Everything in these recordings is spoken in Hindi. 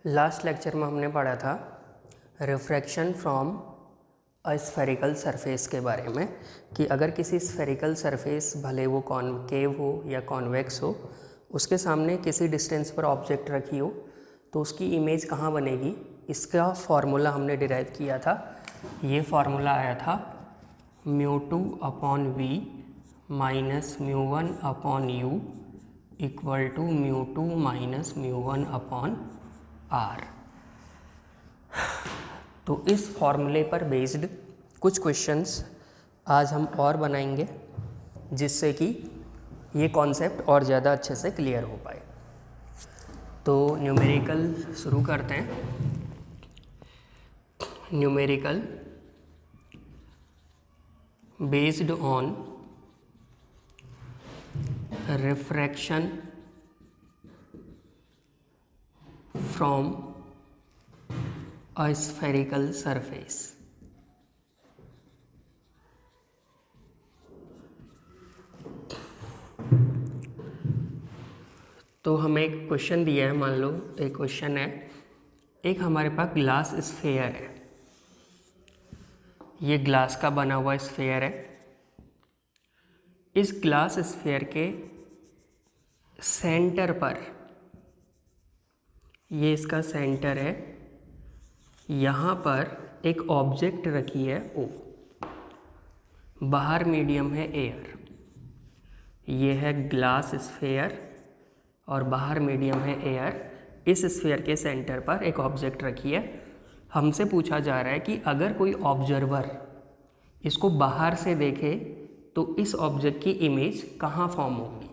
लास्ट लेक्चर में हमने पढ़ा था refraction from a spherical surface के बारे में कि अगर किसी स्फेरिकल सरफेस भले वो कॉनकेव हो या कॉन्वेक्स हो, उसके सामने किसी डिस्टेंस पर ऑब्जेक्ट रखी हो तो उसकी इमेज कहाँ बनेगी। इसका फॉर्मूला हमने डिराइव किया था। ये फार्मूला आया था μ2/v minus μ1/u equal to μ2 minus μ1/r। तो इस फॉर्मूले पर बेस्ड कुछ क्वेश्चंस आज हम और बनाएंगे जिससे कि ये कॉन्सेप्ट और ज़्यादा अच्छे से क्लियर हो पाए। तो न्यूमेरिकल शुरू करते हैं। Numerical based on refraction from a spherical surface. तो हमें एक क्वेश्चन दिया है, मान लो एक क्वेश्चन है, एक हमारे पास ग्लास स्फेयर है। ये ग्लास का बना हुआ स्फेयर है। इस ग्लास स्फेयर के सेंटर पर, ये इसका सेंटर है, यहाँ पर एक ऑब्जेक्ट रखी है O। बाहर मीडियम है एयर। ये है ग्लास स्फेयर और बाहर मीडियम है एयर। इस स्फेयर के सेंटर पर एक ऑब्जेक्ट रखी है। हमसे पूछा जा रहा है कि अगर कोई ऑब्जर्वर इसको बाहर से देखे तो इस ऑब्जेक्ट की इमेज कहाँ फॉर्म होगी।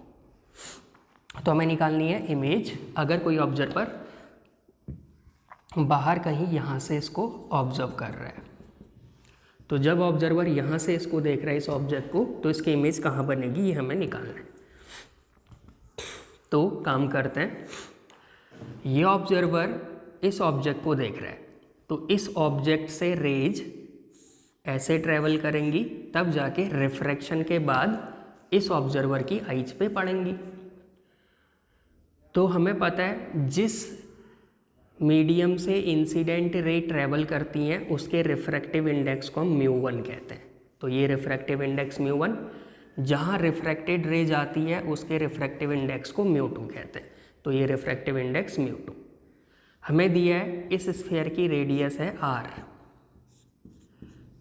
तो हमें निकालनी है इमेज अगर कोई ऑब्जर्वर बाहर कहीं यहाँ से इसको ऑब्जर्व कर रहा है। तो जब ऑब्जर्वर यहाँ से इसको देख रहा है इस ऑब्जेक्ट को, तो इसकी इमेज कहाँ बनेगी ये हमें निकालना है। तो काम करते हैं। ये ऑब्जर्वर इस ऑब्जेक्ट को देख रहा है, तो इस ऑब्जेक्ट से रेज ऐसे ट्रेवल करेंगी, तब जाके रिफ्रैक्शन के बाद इस ऑब्जर्वर की आइज पे पड़ेंगी। तो हमें पता है जिस मीडियम से इंसिडेंट रे ट्रेवल करती हैं उसके रिफ्रैक्टिव इंडेक्स को हम μ1 कहते हैं। तो ये रिफ्रैक्टिव इंडेक्स μ1, जहाँ रिफ्रैक्टेड रे जाती है उसके रिफ्रैक्टिव इंडेक्स को μ2 कहते हैं। तो ये रिफ्रैक्टिव इंडेक्स μ2 हमें दिया है। इस स्फीयर की रेडियस है r।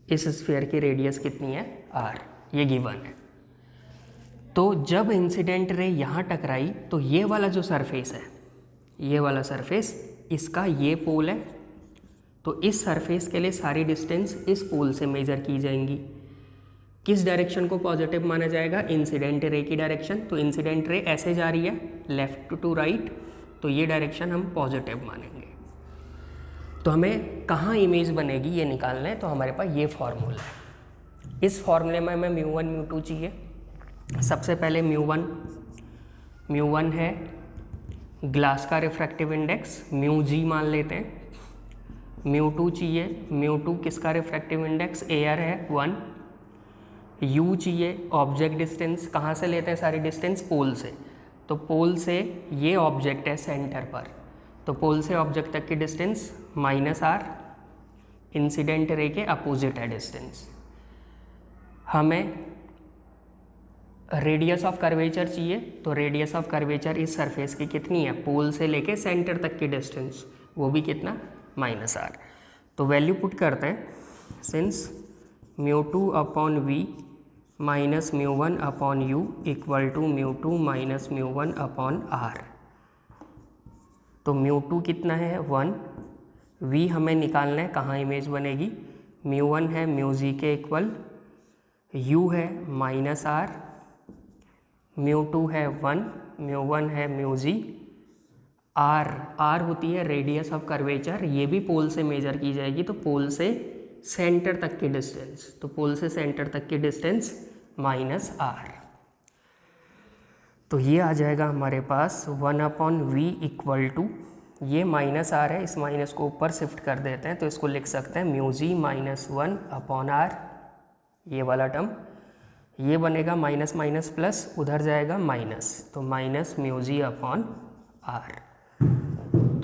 इस स्फीयर की रेडियस कितनी है r, ये गिवन है। तो जब इंसिडेंट रे यहाँ टकराई तो ये वाला जो सरफेस है, ये वाला सरफेस, इसका ये पोल है। तो इस सरफेस के लिए सारी डिस्टेंस इस पोल से मेजर की जाएंगी। किस डायरेक्शन को पॉजिटिव माना जाएगा, इंसिडेंट रे की डायरेक्शन। तो इंसिडेंट रे ऐसे जा रही है लेफ्ट टू राइट, तो ये डायरेक्शन हम पॉजिटिव मानेंगे। तो हमें कहाँ इमेज बनेगी ये निकालना है। तो हमारे पास ये फॉर्मूला है। इस फॉर्मूले में हमें μ1 μ2 चाहिए। सबसे पहले μ1 है ग्लास का रिफ्रैक्टिव इंडेक्स, μg मान लेते हैं। μ2 चाहिए, μ2 किसका रिफ्रैक्टिव इंडेक्स, एयर है 1। u चाहिए ऑब्जेक्ट डिस्टेंस, कहाँ से लेते हैं सारी डिस्टेंस, पोल से। तो पोल से ये ऑब्जेक्ट है सेंटर पर, तो पोल से ऑब्जेक्ट तक की डिस्टेंस -r, इंसिडेंट रे के अपोजिट है डिस्टेंस। हमें रेडियस ऑफ कर्वेचर चाहिए। तो रेडियस ऑफ कर्वेचर इस सरफेस की कितनी है, पोल से लेके सेंटर तक की डिस्टेंस, वो भी कितना, -r। तो वैल्यू पुट करते हैं। Since μ2/v minus μ1/u equal to μ2 minus μ1/r। तो μ2 कितना है 1, v हमें निकालना है कहाँ इमेज बनेगी। μ1 है μg के इक्वल, u है -r, μ2 है 1, μ1 है μg, r होती है रेडियस ऑफ कर्वेचर, ये भी पोल से मेजर की जाएगी। तो पोल से सेंटर तक की डिस्टेंस, तो पोल से सेंटर तक की डिस्टेंस -r। तो ये आ जाएगा हमारे पास 1/v इक्वल टू, ये -r है, इस माइनस को ऊपर शिफ्ट कर देते हैं तो इसको लिख सकते हैं μg -1/r, ये वाला टर्म। ये बनेगा माइनस माइनस प्लस, उधर जाएगा माइनस, तो माइनस μg/r।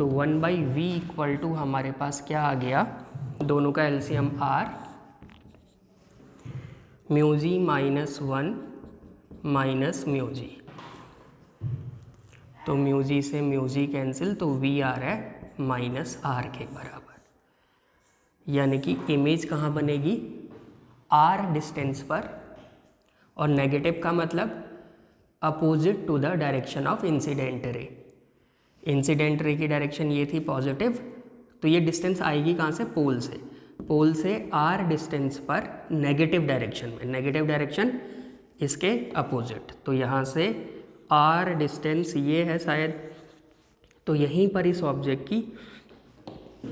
तो 1/v इक्वल टू हमारे पास क्या आ गया, दोनों का LCM r, mu G -1 minus mu G, तो म्यू जी से म्यू जी कैंसिल, तो वी आ रहा है -r के बराबर। यानी कि इमेज कहाँ बनेगी, r डिस्टेंस पर, और नेगेटिव का मतलब opposite to the direction of incident ray. Incident ray की डायरेक्शन ये थी पॉजिटिव, तो ये डिस्टेंस आएगी कहाँ से, पोल से। पोल से r डिस्टेंस पर नेगेटिव डायरेक्शन में, नेगेटिव डायरेक्शन इसके अपोजिट, तो यहाँ से r डिस्टेंस ये है शायद, तो यहीं पर इस ऑब्जेक्ट की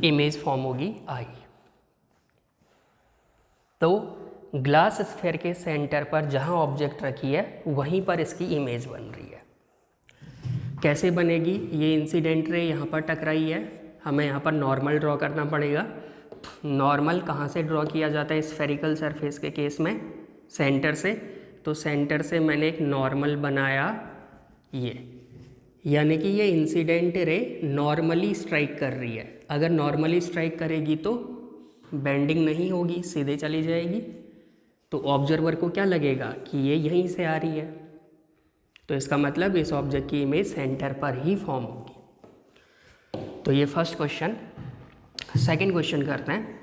इमेज फॉर्म होगी आई। तो ग्लास स्फीयर के सेंटर पर जहाँ ऑब्जेक्ट रखी है वहीं पर इसकी इमेज बन रही है। कैसे बनेगी, ये इंसिडेंट रे यहाँ पर टकराई है, हमें यहाँ पर नॉर्मल ड्रॉ करना पड़ेगा। नॉर्मल कहाँ से ड्रॉ किया जाता है स्फेरिकल सरफेस के केस में, सेंटर से, तो सेंटर से मैंने एक नॉर्मल बनाया ये, यानी कि ये इंसिडेंट रे नॉर्मली स्ट्राइक कर रही है। अगर नॉर्मली स्ट्राइक करेगी तो बेंडिंग नहीं होगी, सीधे चली जाएगी, तो ऑब्जर्वर को क्या लगेगा कि ये यहीं से आ रही है, तो इसका मतलब इस ऑब्जेक्ट की इमेज सेंटर पर ही फॉर्म होगी। तो ये फर्स्ट क्वेश्चन। सेकंड क्वेश्चन करते हैं।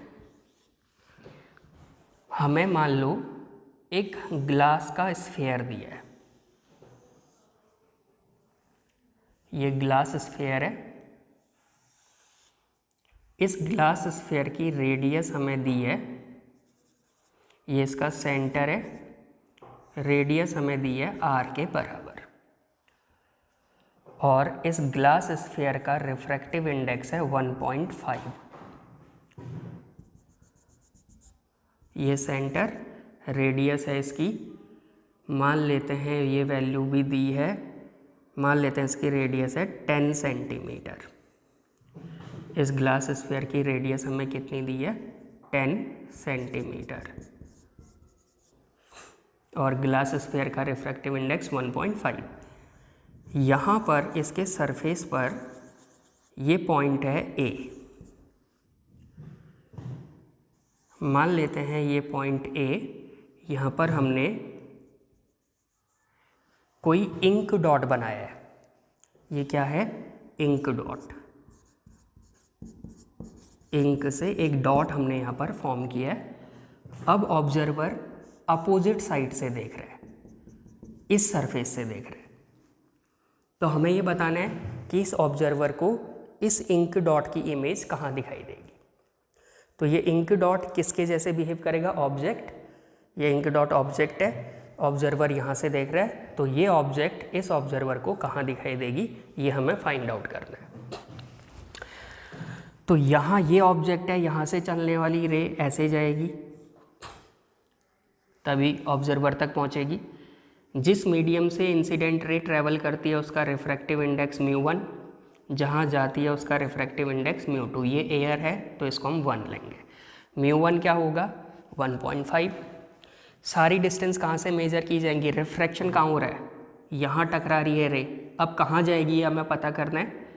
हमें मान लो एक ग्लास का स्फीयर दिया है, ये ग्लास स्फीयर है, इस ग्लास स्फीयर की रेडियस हमें दी है, ये इसका सेंटर है, रेडियस हमें दी है r के बराबर, और इस ग्लास स्फीयर का रिफ्रैक्टिव इंडेक्स है 1.5। ये सेंटर, रेडियस है इसकी, मान लेते हैं ये वैल्यू भी दी है, मान लेते हैं इसकी रेडियस है 10 सेंटीमीटर। इस ग्लास स्फीयर की रेडियस हमें कितनी दी है, 10 सेंटीमीटर, और ग्लास स्फीयर का रिफ्रैक्टिव इंडेक्स 1.5। यहाँ पर इसके सरफेस पर ये पॉइंट है ए, मान लेते हैं ये पॉइंट ए, यहाँ पर हमने कोई इंक डॉट बनाया है, ये क्या है, इंक डॉट, इंक से एक डॉट हमने यहाँ पर फॉर्म किया है। अब ऑब्जर्वर अपोजिट साइड से देख रहे हैं, इस सरफेस से देख रहे हैं, तो हमें ये बताना है कि इस ऑब्जर्वर को इस इंक डॉट की इमेज कहाँ दिखाई देगी। तो ये इंक डॉट किसके जैसे बिहेव करेगा, ऑब्जेक्ट, ये इंक डॉट ऑब्जेक्ट है, ऑब्जर्वर यहाँ से देख रहा है, तो ये ऑब्जेक्ट इस ऑब्जर्वर को कहाँ दिखाई देगी, ये हमें फाइंड आउट करना है। तो यहाँ ये ऑब्जेक्ट है, यहाँ से चलने वाली रे ऐसे जाएगी, तभी ऑब्जर्वर तक पहुँचेगी। जिस मीडियम से इंसिडेंट रे ट्रैवल करती है उसका रिफ्रैक्टिव इंडेक्स μ1, जहाँ जाती है उसका रिफ्रैक्टिव इंडेक्स μ2। ये एयर है तो इसको हम 1 लेंगे। μ1 क्या होगा, 1.5। सारी डिस्टेंस कहाँ से मेजर की जाएंगी, रिफ्रैक्शन कहाँ हो रहा है, यहाँ टकरा रही है रे, अब कहाँ जाएगी हमें पता करना है।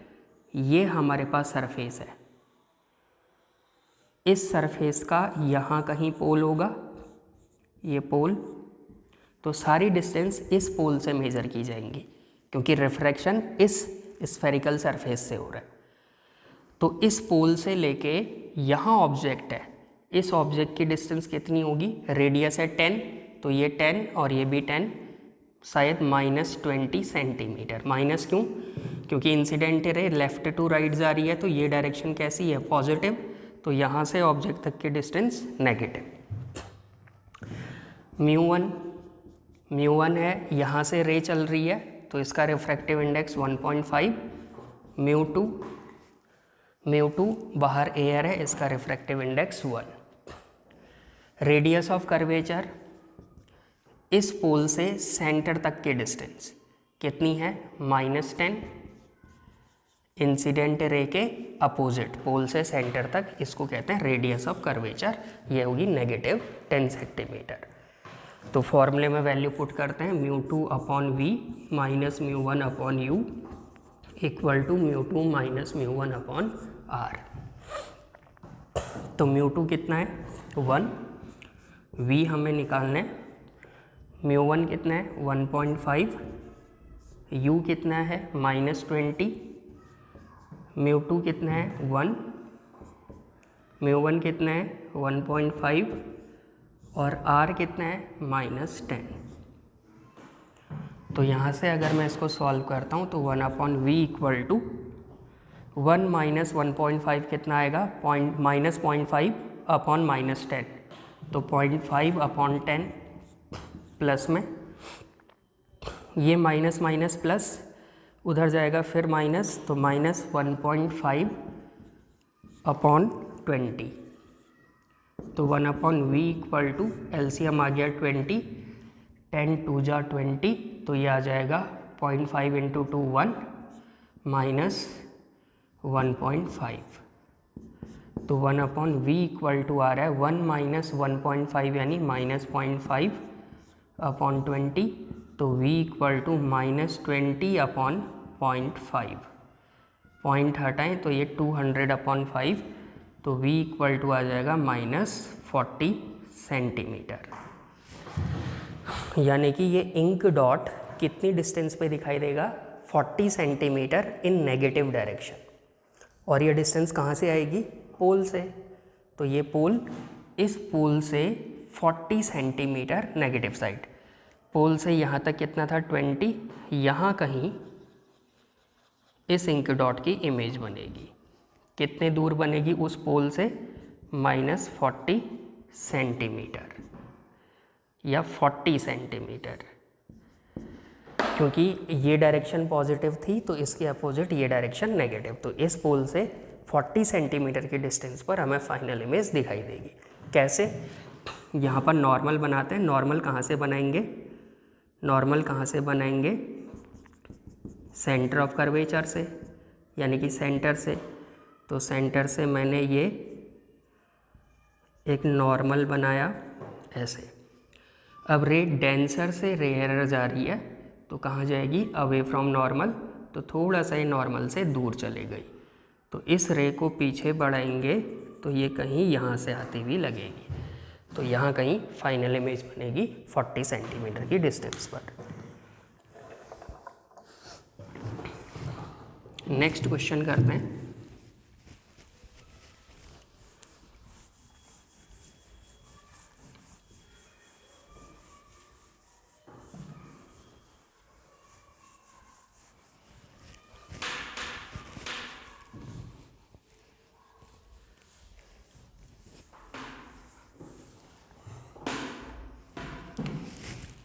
ये हमारे पास सरफेस है, इस सरफेस का यहाँ कहीं पोल होगा, ये पोल, तो सारी डिस्टेंस इस पोल से मेजर की जाएंगी क्योंकि रिफ्रैक्शन इस स्फेरिकल सरफेस से हो रहा है। तो इस पोल से लेके यहाँ ऑब्जेक्ट है, इस ऑब्जेक्ट की डिस्टेंस कितनी होगी, रेडियस है 10, तो ये 10 और ये भी 10, शायद -20 सेंटीमीटर। माइनस क्यों, क्योंकि incident ray left to right जा रही है, तो ये डायरेक्शन कैसी है, पॉजिटिव, तो यहाँ से ऑब्जेक्ट तक की डिस्टेंस नेगेटिव। μ1 है, यहाँ से रे चल रही है तो इसका रिफ्रैक्टिव इंडेक्स 1.5। μ2 बाहर एयर है, इसका refractive index 1। Radius of curvature, इस पोल से सेंटर तक की डिस्टेंस कितनी है, -10। इंसिडेंट रे के अपोजिट पोल से सेंटर तक, इसको कहते हैं रेडियस ऑफ कर्वेचर, ये होगी -10 सेंटीमीटर। तो फॉर्मूले में वैल्यू पुट करते हैं, μ2/v -μ1/u equal to μ2 minus μ1 upon r। तो μ2 कितना है 1, v हमें निकालना है, μ1 कितना है 1.5, u कितना है -20, μ2 कितना है 1, μ1 कितना है 1.5 और r कितना है -10। तो यहाँ से अगर मैं इसको सॉल्व करता हूँ तो 1/v इक्वल टू 1 माइनस 1.5 कितना आएगा -0.5 अपॉन -10, तो 0.5 अपॉन 10 प्लस में ये माइनस माइनस प्लस उधर जाएगा फिर माइनस, तो -1.5 अपॉन 20, तो 1/v इक्वल टू एलसीएम आ गया 20, 10 2 जा 20, तो ये आ जाएगा 0.5 इंटू 2 1 माइनस 1.5, तो 1/v इक्वल टू आ रहा है 1 माइनस 1.5 यानी -0.5 अपॉन 20, तो v equal to -20 upon 0.5, point हटाएं तो ये 200 अपॉन 5, तो v इक्वल टू आ जाएगा -40 सेंटीमीटर। यानी कि ये इंक डॉट कितनी डिस्टेंस पे दिखाई देगा 40 सेंटीमीटर इन नेगेटिव डायरेक्शन, और ये डिस्टेंस कहाँ से आएगी पोल से, तो ये पोल इस पोल से 40 सेंटीमीटर नेगेटिव साइड, पोल से यहाँ तक कितना था 20, यहाँ कहीं इस इंक डॉट की इमेज बनेगी, कितने दूर बनेगी उस पोल से -40 सेंटीमीटर या 40 सेंटीमीटर, क्योंकि ये डायरेक्शन पॉजिटिव थी तो इसके अपोजिट ये डायरेक्शन नेगेटिव, तो इस पोल से 40 सेंटीमीटर की डिस्टेंस पर हमें फाइनल इमेज दिखाई देगी। कैसे, यहाँ पर नॉर्मल बनाते हैं, नॉर्मल कहाँ से बनाएंगे, नॉर्मल कहाँ से बनाएंगे, सेंटर ऑफ कर्वेचर से, यानी कि सेंटर से, तो सेंटर से मैंने ये एक नॉर्मल बनाया ऐसे। अब रे डेंसर से रेयर जा रही है तो कहाँ जाएगी, अवे फ्रॉम नॉर्मल, तो थोड़ा सा ये नॉर्मल से दूर चली गई, तो इस रे को पीछे बढ़ाएंगे तो ये कहीं यहाँ से आती हुई लगेगी, तो यहाँ कहीं फाइनल इमेज बनेगी 40 सेंटीमीटर की डिस्टेंस पर। नेक्स्ट क्वेश्चन करते हैं।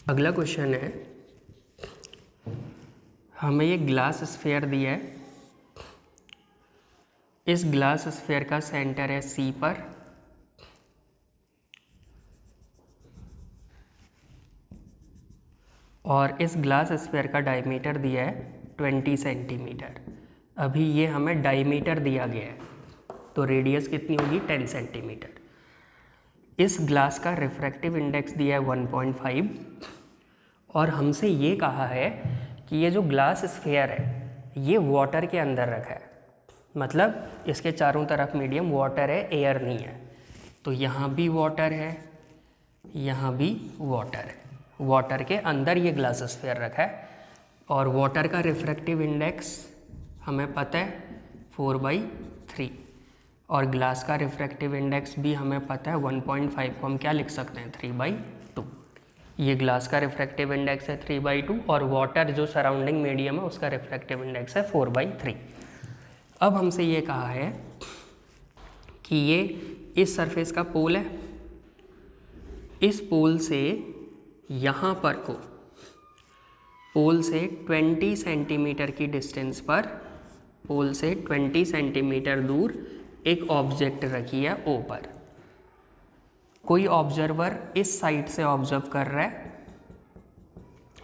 अगला क्वेश्चन है, हमें ये ग्लास स्फीयर दिया है, इस ग्लास स्फीयर का सेंटर है C पर, और इस ग्लास स्फीयर का डायमीटर दिया है 20 सेंटीमीटर। अभी ये हमें डायमीटर दिया गया है तो रेडियस कितनी होगी 10 सेंटीमीटर। इस ग्लास का रिफ्रैक्टिव इंडेक्स दिया है 1.5 और हमसे ये कहा है कि ये जो ग्लास स्फीयर है ये वाटर के अंदर रखा है, मतलब इसके चारों तरफ मीडियम वाटर है, एयर नहीं है, तो यहाँ भी वाटर है, यहाँ भी वाटर है, वाटर के अंदर ये ग्लास स्फीयर रखा है, और वाटर का रिफ्रैक्टिव इंडेक्स हमें पता है 4/3 और ग्लास का रिफ्रैक्टिव इंडेक्स भी हमें पता है 1.5 को हम क्या लिख सकते हैं 3/2। ये ग्लास का रिफ्रैक्टिव इंडेक्स है 3/2 और वाटर जो सराउंडिंग मीडियम है उसका रिफ्रैक्टिव इंडेक्स है 4/3। अब हमसे ये कहा है कि ये इस सरफेस का पोल है, इस पोल से यहाँ पर को पोल से 20 सेंटीमीटर की डिस्टेंस पर, पोल से 20 सेंटीमीटर दूर एक ऑब्जेक्ट रखी है O पर। कोई ऑब्जर्वर इस साइड से ऑब्जर्व कर रहा है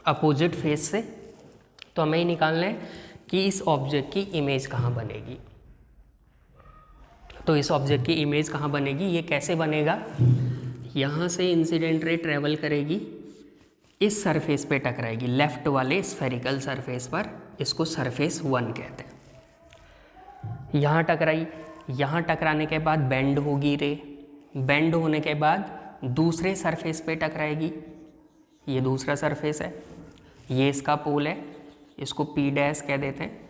अपोजिट फेस से, तो हमें निकालना है कि इस ऑब्जेक्ट की इमेज कहाँ बनेगी। तो इस ऑब्जेक्ट की इमेज कहाँ बनेगी, ये कैसे बनेगा, यहाँ से इंसिडेंट रे ट्रेवल करेगी इस सरफेस पे टकराएगी, लेफ्ट वाले स्फेरिकल सरफेस पर, इसको सरफेस 1 कहते हैं। यहाँ टकराई, यहाँ टकराने के बाद बेंड होगी रे, बेंड होने के बाद दूसरे सरफेस पे टकराएगी, ये दूसरा सरफेस है, ये इसका पोल है, इसको P डैश कह देते हैं।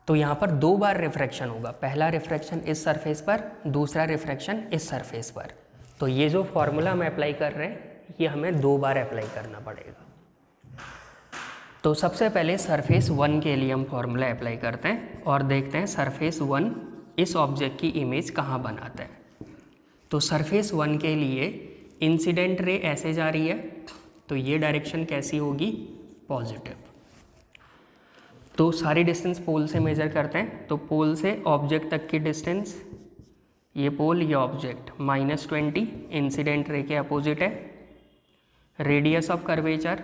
तो यहाँ पर 2 बार रिफ्रैक्शन होगा, पहला रिफ्रैक्शन इस सरफेस पर, दूसरा रिफ्रैक्शन इस सरफेस पर। तो ये जो फॉर्मूला हम अप्लाई कर रहे हैं ये हमें 2 बार अप्लाई करना पड़ेगा। तो सबसे पहले सरफेस 1 के लिए हम फॉर्मूला अप्लाई करते हैं और देखते हैं सरफेस 1 इस ऑब्जेक्ट की इमेज कहाँ बनाता है। तो सरफेस 1 के लिए इंसिडेंट रे ऐसे जा रही है, तो ये डायरेक्शन कैसी होगी, पॉजिटिव। तो सारी डिस्टेंस पोल से मेजर करते हैं। तो पोल से ऑब्जेक्ट तक की डिस्टेंस, ये पोल ये ऑब्जेक्ट, -20 इंसिडेंट रे के अपोजिट है। रेडियस ऑफ कर्वेचर,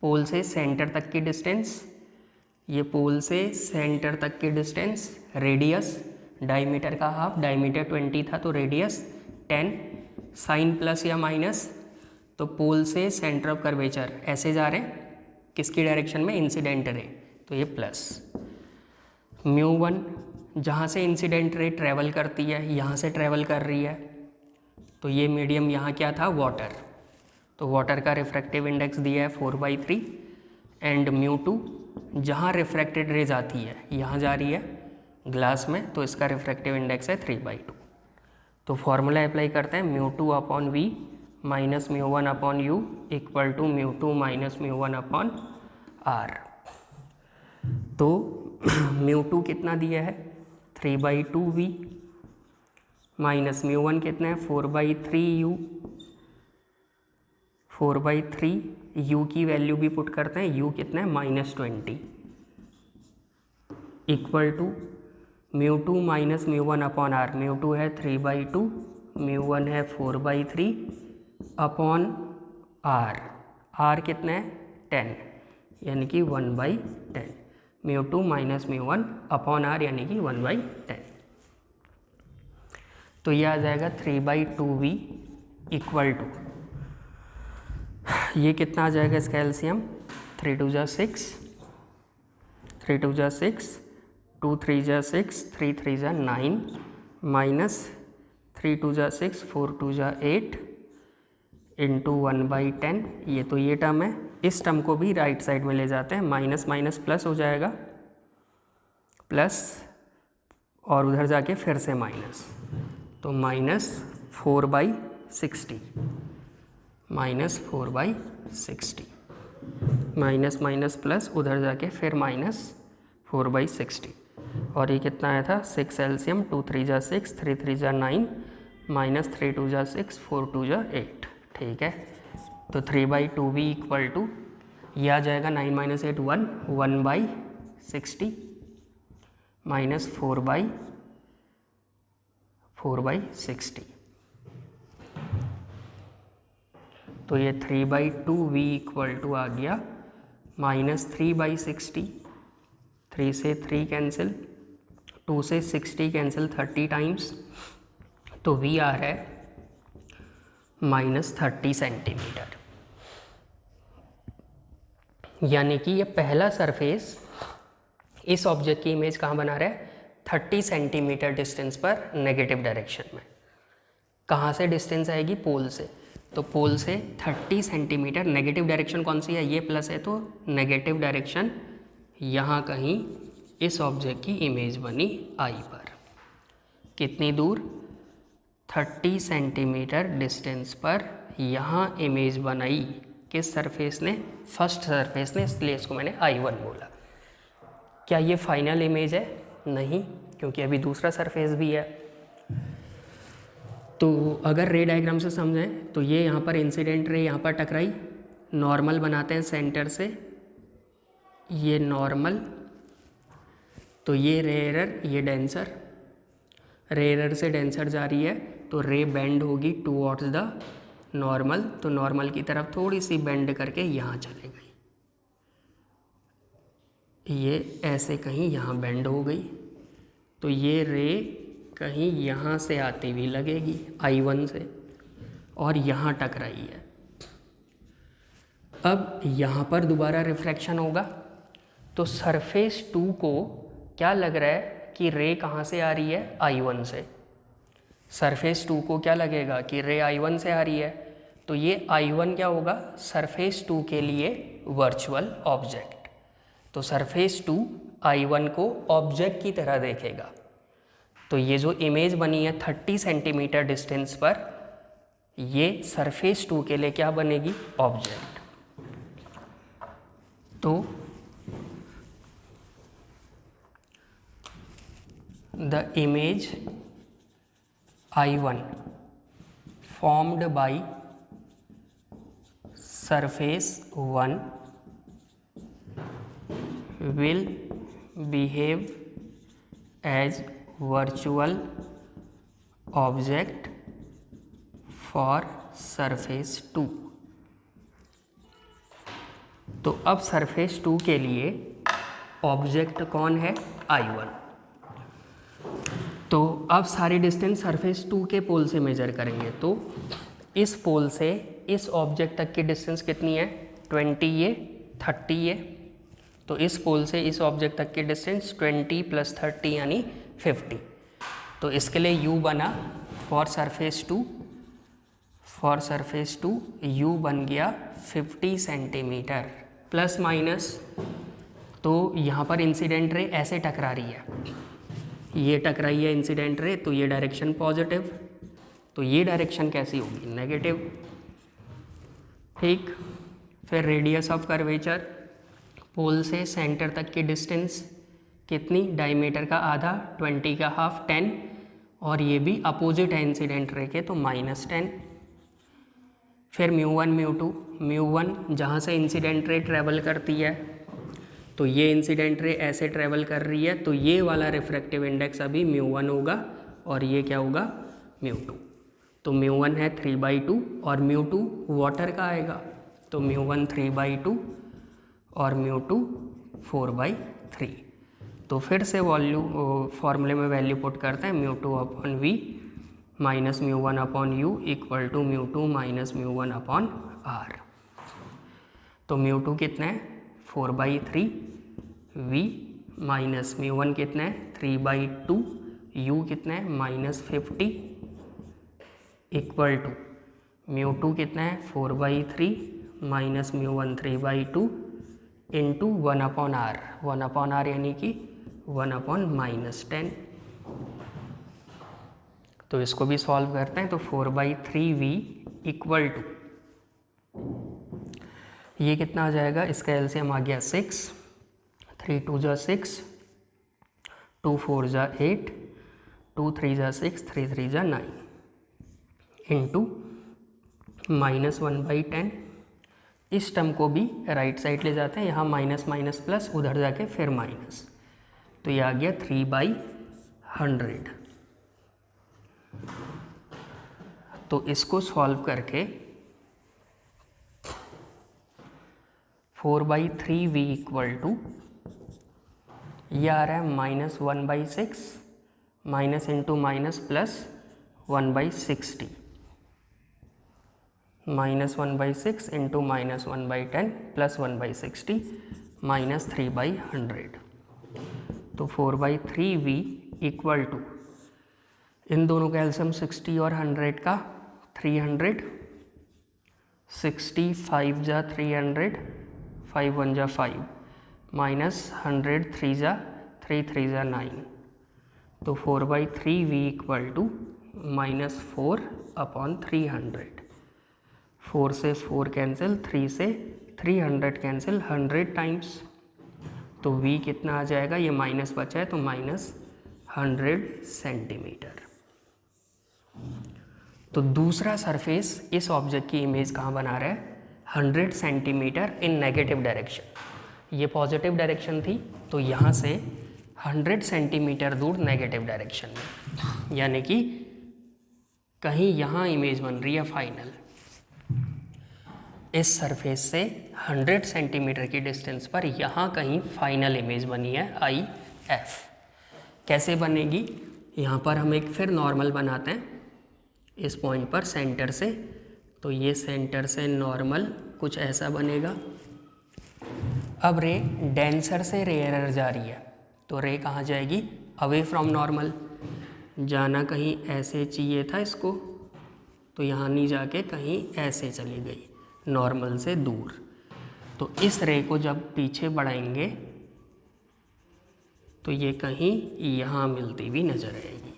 पोल से सेंटर तक की डिस्टेंस, ये पोल से सेंटर तक की डिस्टेंस। रेडियस, डायमीटर का हाफ, डायमीटर 20 था तो रेडियस 10। साइन प्लस या माइनस, तो पोल से सेंटर ऑफ कर्वेचर ऐसे जा रहे हैं, किसकी डायरेक्शन में, इंसिडेंट रे, तो ये प्लस। μ1 जहाँ से इंसिडेंट रे ट्रैवल करती है, यहाँ से ट्रैवल कर रही है, तो ये मीडियम यहाँ क्या था, वाटर, तो वाटर का रिफ्रैक्टिव इंडेक्स दिया है 4/3। एंड μ2 जहाँ रिफ्रैक्टेड रेज आती है, यहाँ जा रही है ग्लास में, तो इसका रिफ्रैक्टिव इंडेक्स है 3/2। तो फॉर्मूला अप्लाई करते हैं, μ2/v minus μ1/u equal to μ2 minus μ1/r। तो μ2 कितना दिया है, 3/2v माइनस μ1 कितना है, 4/3u, 4/3 u की वैल्यू भी पुट करते हैं, u कितना है, -20 इक्वल टू μ2 माइनस μ1/r। μ2 है 3/2, μ1 है 4/3 अपॉन r, r कितना है 10, यानी कि 1/10। μ2 माइनस μ1 अपॉन r यानी कि 1/10। तो यह आ जाएगा 3/2v इक्वल टू, ये कितना आ जाएगा इसका एलसीएम, 3 2 जा 6, 3 2 जा 6, 2 3 जा 6, 3 3 जा 9, माइनस 3 2 जा 6, 4 2 जा 8 इंटू 1/10। ये तो ये टर्म है, इस टर्म को भी राइट साइड में ले जाते हैं, माइनस माइनस प्लस हो जाएगा, प्लस और उधर जाके फिर से माइनस, तो -4/60, -4/60, माइनस माइनस प्लस उधर जाके फिर -4/60। और ये कितना आया था, 6 एलसीएम, 2 3 जा 6, 3 3 जा 9, माइनस 3 2 जा 6, 4 2 जा 8। ठीक है, तो 3/2v इक्वल टू, ये आ जाएगा 9 - 8 1, 1/60 माइनस 4/60। तो ये 3/2v इक्वल टू आ गया -3/60, 3 से 3 कैंसिल, 2 से 60 कैंसिल 30 टाइम्स, तो वी आ रहा है -30 सेंटीमीटर। यानी कि ये पहला सरफेस इस ऑब्जेक्ट की इमेज कहाँ बना रहा है, 30 सेंटीमीटर डिस्टेंस पर नेगेटिव डायरेक्शन में। कहाँ से डिस्टेंस आएगी, पोल से, तो पोल से 30 सेंटीमीटर, नेगेटिव डायरेक्शन कौन सी है, ये प्लस है, तो नेगेटिव डायरेक्शन यहाँ कहीं इस ऑब्जेक्ट की इमेज बनी आई पर। कितनी दूर, 30 सेंटीमीटर डिस्टेंस पर यहाँ इमेज बनाई, किस सरफेस ने, फर्स्ट सरफेस ने, इसलिए इसको मैंने I1 बोला। क्या ये फाइनल इमेज है, नहीं, क्योंकि अभी दूसरा सरफेस भी है। तो अगर रे डायग्राम से समझें तो ये यहाँ पर इंसिडेंट रे यहाँ पर टकराई, नॉर्मल बनाते हैं सेंटर से, ये नॉर्मल, तो ये रेयर, ये डेंसर, रेयर से डेंसर जा रही है, तो रे बेंड होगी टुवर्ड्स द नॉर्मल, तो नॉर्मल की तरफ थोड़ी सी बेंड करके यहाँ चले गई, ये ऐसे कहीं यहाँ बेंड हो गई, तो ये रे कहीं यहाँ से आती हुई लगेगी I1 से और यहाँ टकराई है। अब यहाँ पर दोबारा रिफ्रैक्शन होगा, तो सरफेस 2 को क्या लग रहा है कि रे कहाँ से आ रही है, I1 से। सरफेस 2 को क्या लगेगा कि रे I1 से आ रही है, तो ये I1 क्या होगा, सरफेस 2 के लिए वर्चुअल ऑब्जेक्ट। तो सरफेस 2 I1 को ऑब्जेक्ट की तरह देखेगा। तो ये जो इमेज बनी है 30 सेंटीमीटर डिस्टेंस पर, ये सरफेस 2 के लिए क्या बनेगी, ऑब्जेक्ट। तो the image I1 formed by surface 1 will behave as virtual object for surface 2। तो अब सरफेस 2 के लिए ऑब्जेक्ट कौन है, I1। तो अब सारी डिस्टेंस सरफेस 2 के पोल से मेजर करेंगे। तो इस पोल से इस ऑब्जेक्ट तक की डिस्टेंस कितनी है, 20 ये 30 ये। तो इस पोल से इस ऑब्जेक्ट तक की डिस्टेंस 20 + 30 यानी 50। तो इसके लिए u बना फॉर सरफेस 2 u बन गया 50 सेंटीमीटर प्लस माइनस। तो यहाँ पर इंसिडेंट रे ऐसे टकरा रही है, ये टकराई है इंसिडेंट रे, तो ये डायरेक्शन पॉजिटिव, तो ये डायरेक्शन कैसी होगी, नेगेटिव। ठीक, फिर रेडियस ऑफ कर्वेचर, पोल से सेंटर तक की डिस्टेंस कितनी, डायमीटर का आधा, 20 का हाफ 10, और ये भी अपोजिट है इंसिडेंट रे के, तो -10। फिर μ1 μ2, μ1 जहाँ से इंसिडेंट रे ट्रेवल करती है, तो ये इंसिडेंट रे ऐसे ट्रेवल कर रही है, तो ये वाला रिफ्रैक्टिव इंडेक्स अभी μ1 होगा और ये क्या होगा, μ2। तो μ1 है 3/2 और μ2 वाटर का आएगा, तो μ1 3/2 और μ2 4/3। तो फिर से फॉर्मूले में वैल्यू पुट करते हैं, μ2/v minus μ1/u equal to μ2 minus μ1/r। तो μ2 कितना है, 4/3, v माइनस μ1 कितना है, 3/2, u कितना है, -50 इक्वल टू μ2 कितना है, 4/3 माइनस μ1 3/2 इंटू 1/r, 1/r यानी कि 1/-10। तो इसको भी सॉल्व करते हैं। तो 4/3v इक्वल टू, ये कितना आ जाएगा, इसका एलसीएम आ गया 6, 3 2 जा 6, 2 4 जा 8, 2 3 जा 6, 3 3 जा 9 इंटू -1/10। इस टर्म को भी राइट साइड ले जाते हैं, यहाँ माइनस माइनस प्लस, उधर जाके फिर माइनस, तो ये आ गया 3/100। तो इसको सॉल्व करके 4/3v इक्वल टू, ये आ रहा है -1/6 minus into minus plus 1/60, -1/6 into -1/10 plus 1/60 minus 3/100। तो 4/3v इक्वल टू, इन दोनों का एलसीएम 60 और 100 का 300, 60 5 जा 300, 5 1 जा 5, माइनस 100 3 जा 3 3 जा 9। तो 4/3v इक्वल टू -4/300। 4 से 4 कैंसिल, 3 से 300 कैंसिल, 100 टाइम्स। तो v कितना आ जाएगा, ये माइनस बचा है तो -100 सेंटीमीटर। तो दूसरा सरफेस इस ऑब्जेक्ट की इमेज कहाँ बना रहा है, 100 सेंटीमीटर इन नेगेटिव डायरेक्शन। ये पॉजिटिव डायरेक्शन थी, तो यहाँ से 100 सेंटीमीटर दूर नेगेटिव डायरेक्शन में, यानी कि कहीं यहाँ इमेज बन रही है फाइनल। इस सरफेस से 100 सेंटीमीटर की डिस्टेंस पर यहाँ कहीं फाइनल इमेज बनी है IF। कैसे बनेगी, यहाँ पर हम एक फिर नॉर्मल बनाते हैं इस पॉइंट पर सेंटर से। तो ये सेंटर से नॉर्मल कुछ ऐसा बनेगा। अब रे डेंसर से रेयरर जा रही है, तो रे कहाँ जाएगी? Away from normal. जाना कहीं ऐसे चाहिए था इसको, तो यहाँ नहीं जाके कहीं ऐसे चली गई, नॉर्मल से दूर। तो इस रे को जब पीछे बढ़ाएंगे तो ये कहीं यहाँ मिलती हुई नज़र आएगी।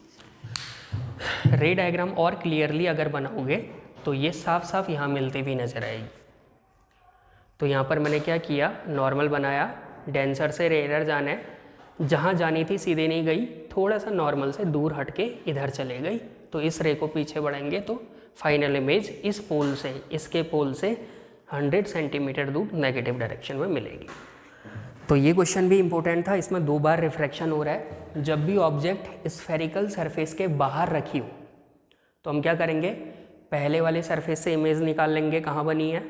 रे डायग्राम और क्लियरली अगर बनाओगे तो ये साफ साफ यहाँ मिलती हुई नज़र आएगी। तो यहाँ पर मैंने क्या किया, नॉर्मल बनाया, डेंसर से रेयरर जाना है, जहाँ जानी थी सीधे नहीं गई, थोड़ा सा नॉर्मल से दूर हट के इधर चले गई। तो इस रे को पीछे बढ़ाएंगे तो फाइनल इमेज इस पोल से, इसके पोल से 100 सेंटीमीटर दूर नेगेटिव डायरेक्शन में मिलेगी। तो ये क्वेश्चन भी इंपॉर्टेंट था, इसमें 2 बार रिफ्रैक्शन हो रहा है। जब भी ऑब्जेक्ट स्फेरिकल सरफेस के बाहर रखी हो तो हम क्या करेंगे, पहले वाले सरफेस से इमेज निकाल लेंगे कहाँ बनी है,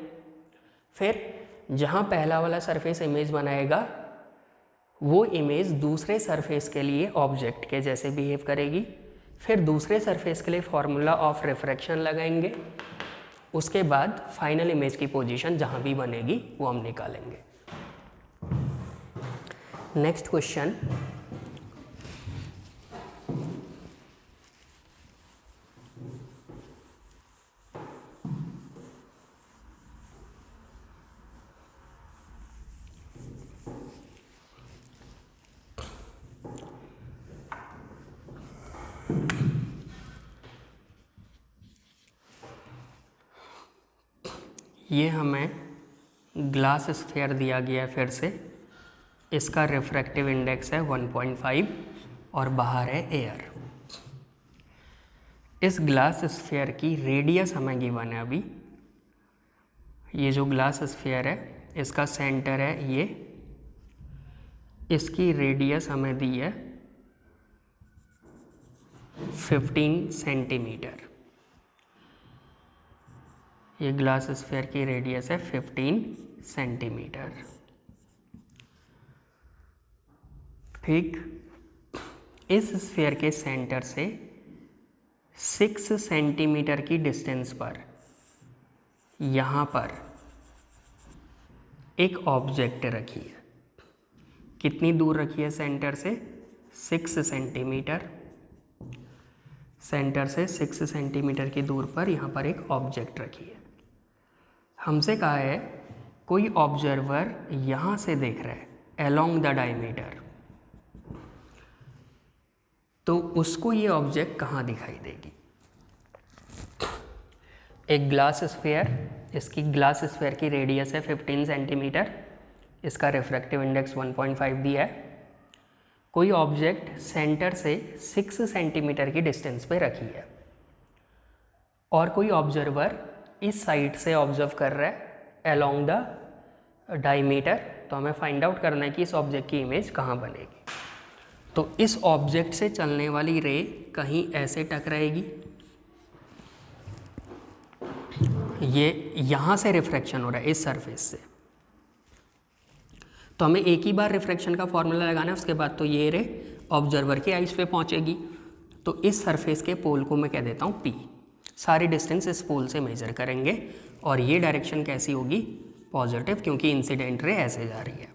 फिर जहाँ पहला वाला सरफेस इमेज बनाएगा वो इमेज दूसरे सरफेस के लिए ऑब्जेक्ट के जैसे बिहेव करेगी। फिर दूसरे सरफेस के लिए फॉर्मूला ऑफ रिफ्रैक्शन लगाएंगे, उसके बाद फाइनल इमेज की पोजीशन जहाँ भी बनेगी वो हम निकालेंगे। नेक्स्ट क्वेश्चन, ये हमें ग्लास स्फीयर दिया गया है, फिर से इसका रिफ्रैक्टिव इंडेक्स है 1.5 और बाहर है एयर। इस ग्लास स्फीयर की रेडियस हमें गिवन है अभी। ये जो ग्लास स्फीयर है इसका सेंटर है ये, इसकी रेडियस हमें दी है 15 सेंटीमीटर। ये ग्लास स्फीयर की रेडियस है 15 सेंटीमीटर। ठीक, इस स्फीयर के सेंटर से 6 सेंटीमीटर की डिस्टेंस पर यहाँ पर एक ऑब्जेक्ट रखी है। कितनी दूर रखी है सेंटर से? 6 सेंटीमीटर। सेंटर से 6 सेंटीमीटर की दूर पर यहाँ पर एक ऑब्जेक्ट रखी है। हमसे कहा है कोई ऑब्जर्वर यहाँ से देख रहा है अलोंग द डायमीटर, तो उसको ये ऑब्जेक्ट कहाँ दिखाई देगी? एक ग्लास स्फीयर, इसकी ग्लास स्फीयर की रेडियस है 15 सेंटीमीटर, इसका रिफ्रैक्टिव इंडेक्स 1.5 दिया है। कोई ऑब्जेक्ट सेंटर से 6 सेंटीमीटर की डिस्टेंस पे रखी है और कोई ऑब्जर्वर इस साइड से ऑब्जर्व कर रहा है अलोंग द डायमीटर। तो हमें फाइंड आउट करना है कि इस ऑब्जेक्ट की इमेज कहाँ बनेगी। तो इस ऑब्जेक्ट से चलने वाली रे कहीं ऐसे टकराएगी, ये यहाँ से रिफ्रैक्शन हो रहा है इस सरफेस से, तो हमें एक ही बार रिफ्रैक्शन का फॉर्मूला लगाना है, उसके बाद तो ये रे ऑब्जर्वर के आइस पे पहुँचेगी। तो इस सरफेस के पोल को मैं कह देता हूँ P। सारी डिस्टेंस इस पोल से मेजर करेंगे और ये डायरेक्शन कैसी होगी? पॉजिटिव, क्योंकि इंसिडेंट रे ऐसे जा रही है।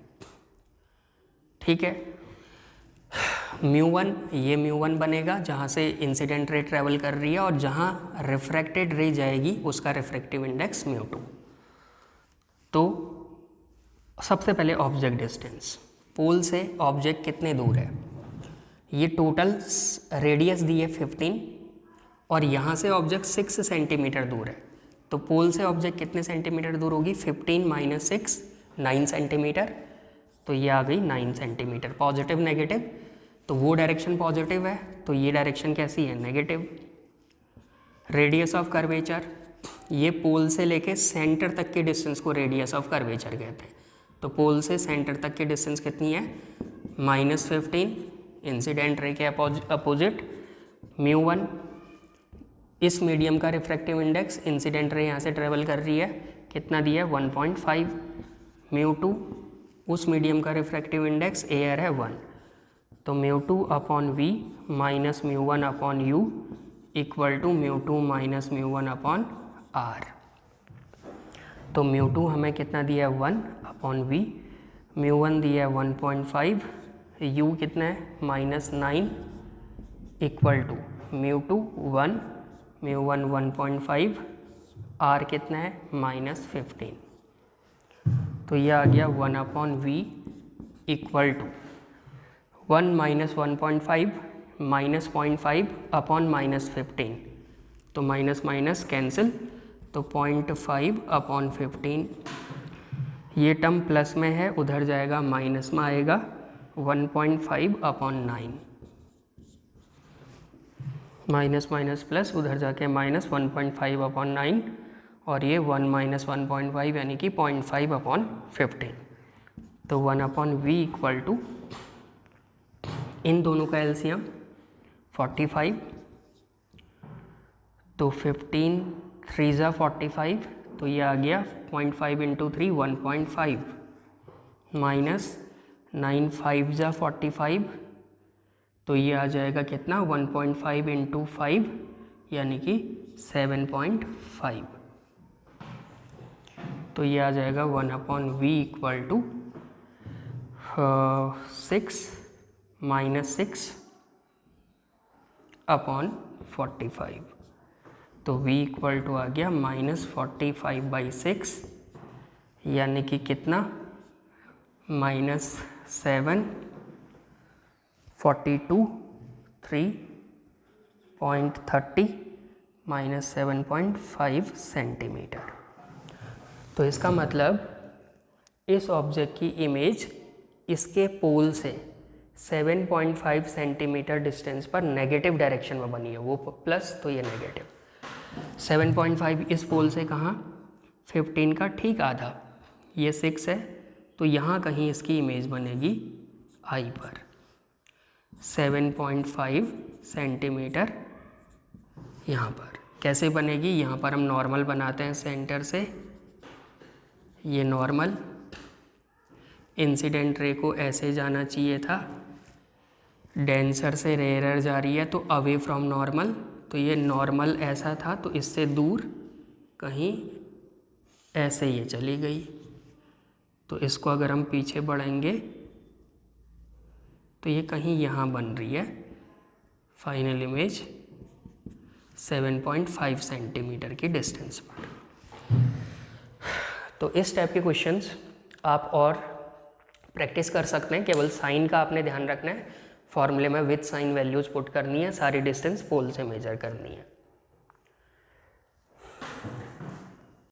ठीक है, μ1, ये μ1 बनेगा जहाँ से इंसिडेंट रे ट्रेवल कर रही है, और जहाँ रिफ्रैक्टेड रे जाएगी उसका रिफ्रैक्टिव इंडेक्स μ2। तो सबसे पहले ऑब्जेक्ट डिस्टेंस, पोल से ऑब्जेक्ट कितने दूर है? ये टोटल रेडियस दी है 15 और यहाँ से ऑब्जेक्ट 6 सेंटीमीटर दूर है। तो पोल से ऑब्जेक्ट कितने सेंटीमीटर दूर होगी? 15 - 6, 9 सेंटीमीटर। तो ये आ गई 9 सेंटीमीटर। पॉजिटिव नेगेटिव, तो वो डायरेक्शन पॉजिटिव है, तो ये डायरेक्शन कैसी है? नेगेटिव। रेडियस ऑफ कर्वेचर, ये पोल से लेके सेंटर तक के डिस्टेंस को रेडियस ऑफ कर्वेचर कहते हैं। तो पोल से सेंटर तक की डिस्टेंस कितनी है? -15, इंसिडेंट रे के अपोजिट μ1। इस मीडियम का रिफ्रैक्टिव इंडेक्स, इंसिडेंट रे यहाँ से ट्रेवल कर रही है, कितना दिया है? 1.5। μ2, उस मीडियम का रिफ्रैक्टिव इंडेक्स एयर है 1, तो μ2/v - μ1/u equal to μ2 - μ1/r। तो μ2 हमें कितना दिया है 1/v, μ1 दिया है 1.5, u कितना है -9 इक्वल टू μ2 1, μ1 1.5, r कितना है -15। तो ये आ गया 1/v इक्वल टू 1 - 1.5 -0.5 अपॉन -15, तो माइनस माइनस कैंसिल, तो 0.5/15। ये टर्म प्लस में है, उधर जाएगा माइनस में आएगा 1.5/9, माइनस माइनस प्लस, उधर जाके माइनस 1.5/9, और ये 1 - 1.5 यानी कि 0.5/15। तो 1/v इक्वल टू, इन दोनों का एलसीएम 45, तो 15 3 ज़ा 45, तो ये आ गया 0.5 × 3 1.5, माइनस 9 5 ज़ा 45, तो ये आ जाएगा कितना 1.5 × 5 यानी कि 7.5। तो ये आ जाएगा 1/v इक्वल टू 6 - 6/45। तो v इक्वल टू आ गया -45/6 यानी कि कितना -7 42 3.30 -7.5 सेंटीमीटर। तो इसका मतलब इस ऑब्जेक्ट की इमेज इसके पोल से 7.5 सेंटीमीटर डिस्टेंस पर नेगेटिव डायरेक्शन में बनी है, वो प्लस तो ये नेगेटिव। 7.5 इस पोल से कहाँ, 15 का ठीक आधा, ये 6 है, तो यहाँ कहीं इसकी इमेज बनेगी आई पर 7.5 सेंटीमीटर। यहाँ पर कैसे बनेगी, यहाँ पर हम नॉर्मल बनाते हैं सेंटर से, ये नॉर्मल, इंसिडेंट रे को ऐसे जाना चाहिए था, डेंसर से रेयर जा रही है तो अवे फ्रॉम नॉर्मल, तो ये नॉर्मल ऐसा था तो इससे दूर कहीं ऐसे ये चली गई, तो इसको अगर हम पीछे बढ़ेंगे तो ये कहीं यहाँ बन रही है फाइनल इमेज 7.5 सेंटीमीटर की डिस्टेंस पर। तो इस टाइप के क्वेश्चंस आप और प्रैक्टिस कर सकते हैं, केवल साइन का आपने ध्यान रखना है, फॉर्मूले में विथ साइन वैल्यूज पुट करनी है, सारी डिस्टेंस पोल से मेजर करनी है।